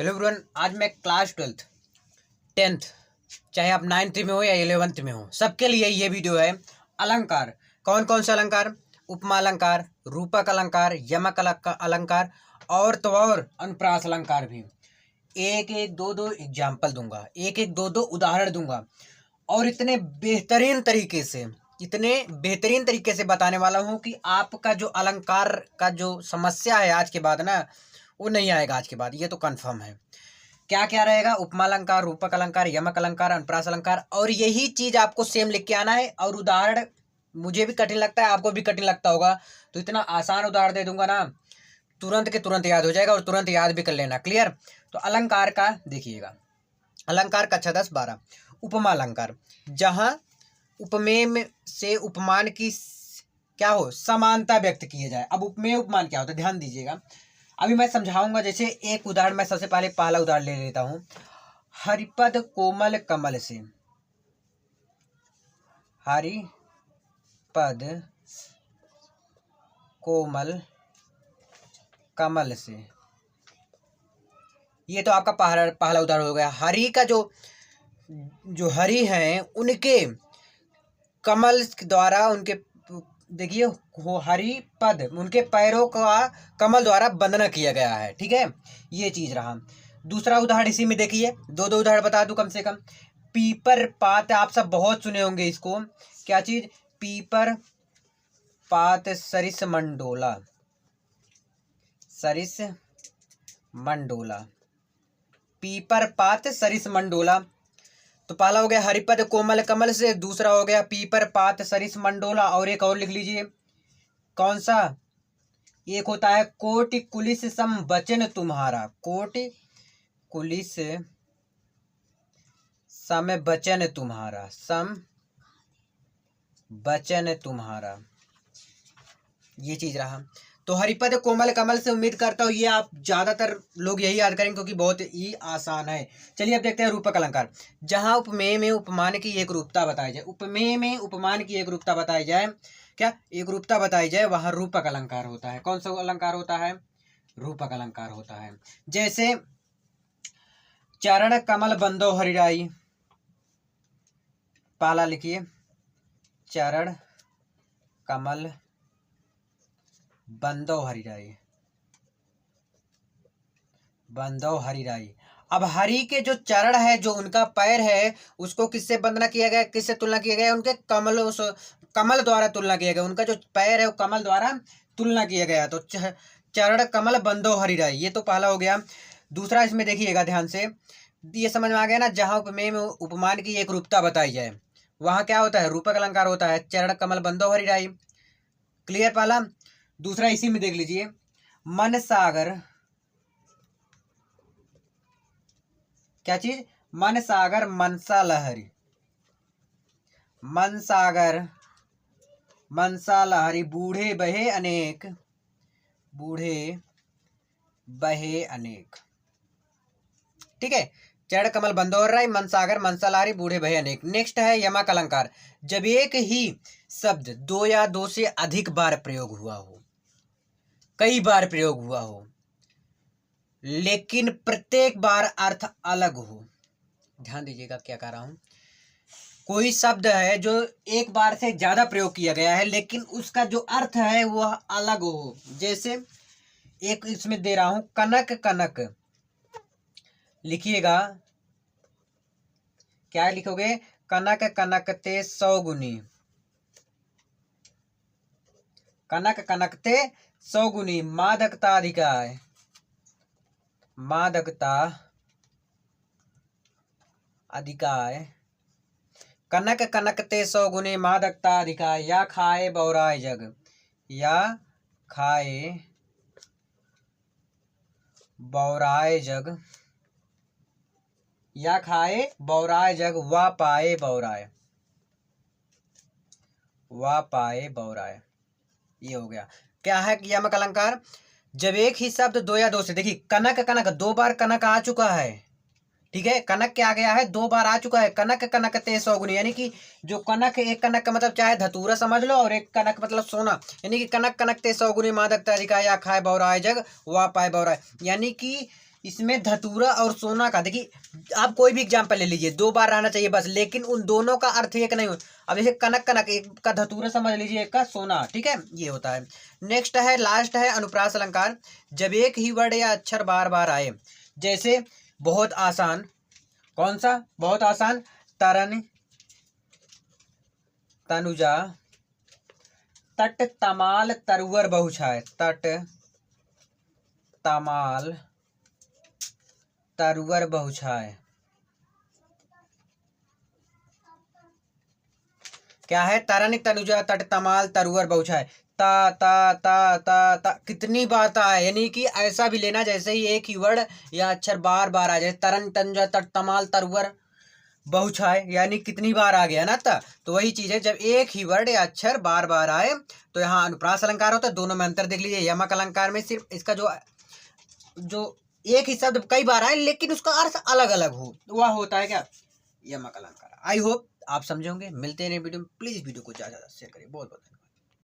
Hello everyone, आज मैं class 10th चाहे आप 9th में हो या 11th में हो, सबके लिए ये वीडियो है। अलंकार, कौन कौन से अलंकार? उपमा अलंकार, रूपक अलंकार, यमक अलंकार और तो और अनुप्रास अलंकार भी। एक एक दो दो एग्जाम्पल दूंगा, एक एक दो दो उदाहरण दूंगा और इतने बेहतरीन तरीके से बताने वाला हूँ कि आपका जो अलंकार का जो समस्या है आज के बाद ना, वो नहीं आएगा आज के बाद, ये तो कंफर्म है। क्या क्या रहेगा? उपमा अलंकार, रूपक अलंकार, यमक अलंकार, अनुप्रास अलंकार, और यही चीज आपको सेम लिख के आना है। और उदाहरण मुझे भी कठिन लगता है, आपको भी कठिन लगता होगा, तो इतना आसान उदाहरण दे दूंगा ना, तुरंत के तुरंत याद हो जाएगा और तुरंत याद भी कर लेना। क्लियर? तो अलंकार का देखिएगा, अलंकार कक्षा 10-12। उपमा अलंकार, जहां उपमेय में से उपमान की क्या हो, समानता व्यक्त किए जाए। अब उपमेय उपमान क्या होता है, ध्यान दीजिएगा, अभी मैं समझाऊंगा। जैसे एक उदाहरण, मैं सबसे पहला उदाहरण ले लेता हूं। हरिपद कोमल कमल से, हरिपद कोमल कमल से, ये तो आपका पहला उदाहरण हो गया। हरि का जो हरि हैं, उनके कमल द्वारा, उनके देखिए वो हरि पद, उनके पैरों का कमल द्वारा वंदना किया गया है। ठीक है, ये चीज रहा। दूसरा उदाहरण इसी में देखिए, दो उदाहरण बता दूं कम से कम। पीपर पात, आप सब बहुत सुने होंगे इसको, क्या चीज? पीपर पात सरिस मंडोला, सरिस मंडोला, पीपर पात सरिस मंडोला। तो पहला हो गया हरिपद कोमल कमल से, दूसरा हो गया पीपर पात सरिस मंडोला, और एक और लिख लीजिए, कौन सा? एक होता है कोटि कुलिस सम बचन तुम्हारा, कोटि कुलिस सम बचन तुम्हारा, सम बचन तुम्हारा, ये चीज रहा। तो हरिपद कोमल कमल से उम्मीद करता हूँ ये आप ज्यादातर लोग यही याद करेंगे, क्योंकि बहुत ही आसान है। चलिए अब देखते हैं रूपक अलंकार, जहां उपमेय में उपमान की एक रूपता बताई जाए। उपमेय में उपमान की एक रूपता बताई जाए, क्या एक रूपता बताई जाए, वहां रूपक अलंकार होता है। कौन सा अलंकार होता है? रूपक अलंकार होता है। जैसे चरण कमल बंदो हरिराई, पहला लिखिए, चरण कमल बंदो हरिराई, बंदो हरिराई। अब हरि के जो चरण है, जो उनका पैर है, उसको किससे वंदना किया गया, किससे तुलना किया गया? उनके कमलों से, कमल द्वारा तुलना किया गया। उनका जो पैर है वो कमल द्वारा तुलना किया गया। तो चरण कमल बंदो हरिराई, ये तो पहला हो गया। दूसरा इसमें देखिएगा ध्यान से, ये समझ में आ गया ना, जहां उपमेय में उपमान की एक रूपता बताई जाए, वहां क्या होता है? रूपक अलंकार होता है। चरण कमल बंदो हरिराई, क्लियर? पहला। दूसरा इसी में देख लीजिए, मन सागर, क्या चीज? मन सागर मनसा लहरी, मन सागर मनसा लहरी, बूढ़े बहे अनेक, बूढ़े बहे अनेक। ठीक है, चरण कमल बंदोर राय, मन सागर मनसा लहरी, बूढ़े बहे अनेक। नेक्स्ट है यमक अलंकार, जब एक ही शब्द दो या दो से अधिक बार प्रयोग हुआ हो, कई बार प्रयोग हुआ हो, लेकिन प्रत्येक बार अर्थ अलग हो। ध्यान दीजिएगा क्या कह रहा हूं। कोई शब्द है जो एक बार से ज्यादा प्रयोग किया गया है, लेकिन उसका जो अर्थ है वह अलग हो। जैसे एक इसमें दे रहा हूं, कनक कनक, लिखिएगा, क्या लिखोगे? कनक कनकते 100 गुनी, कनक कनकते 100 गुनी, मादकता अधिकाय, मादकता अधिकाय, कनक कनकते 100 गुनी, मादकता अधिकाय, या खाए बौराए जग, या खाए बौराए जग, या खाए बौराए जग, वा पाए बौराए, वा पाए बौराए, ये हो गया। क्या है यमक अलंकार? जब एक ही शब्द दो या दो से, देखिए कनक कनक, 2 बार कनक आ चुका है। ठीक है, कनक क्या आ गया है? 2 बार आ चुका है। कनक कनकते 100 गुनी, यानी कि जो कनक, एक कनक का मतलब चाहे धतूरा समझ लो, और एक कनक मतलब सोना, यानी कि कनक कनकते 100 गुनी, मादकता अधिकाय, या खाए बौराए जग, वा पाए बौराए, यानी कि इसमें धतूरा और सोना का, देखिए आप कोई भी एग्जाम्पल ले लीजिए, 2 बार आना चाहिए बस, लेकिन उन दोनों का अर्थ एक नहीं हो। अब जैसे कनक कनक, एक का धतूरा समझ लीजिए, एक का सोना, ठीक है, ये होता है। नेक्स्ट है, लास्ट है अनुप्रास अलंकार। जब एक ही वर्ड या अक्षर बार बार आए, जैसे बहुत आसान, कौन सा बहुत आसान, तरन, तनुजा, तट तमाल तरुवर बहुछाय, तट तमाल तरुवर बहुछाय, क्या है, तरन तनुजा तट तमाल तरुवर बहुछाय, ता ता ता ता ता, कितनी बार ता है, यानी कि ऐसा भी लेना जैसे ही एक ही वर्ड या अक्षर बार बार आ जाए, तरन तनुजा तट तमाल तरुवर बहुछाय, यानी कितनी बार आ गया ना ता। तो वही चीज है, जब एक ही वर्ड या अक्षर बार बार आए तो यहाँ अनुप्रास अलंकार होता है। दोनों में अंतर देख लीजिए, यमक अलंकार में सिर्फ इसका जो जो एक ही शब्द कई बार आए लेकिन उसका अर्थ अलग अलग हो, वह होता है क्या, यमक अलंकार। आई होप आप समझे होंगे। मिलते हैं नए वीडियो में, प्लीज वीडियो को ज्यादा शेयर करिए। बहुत बहुत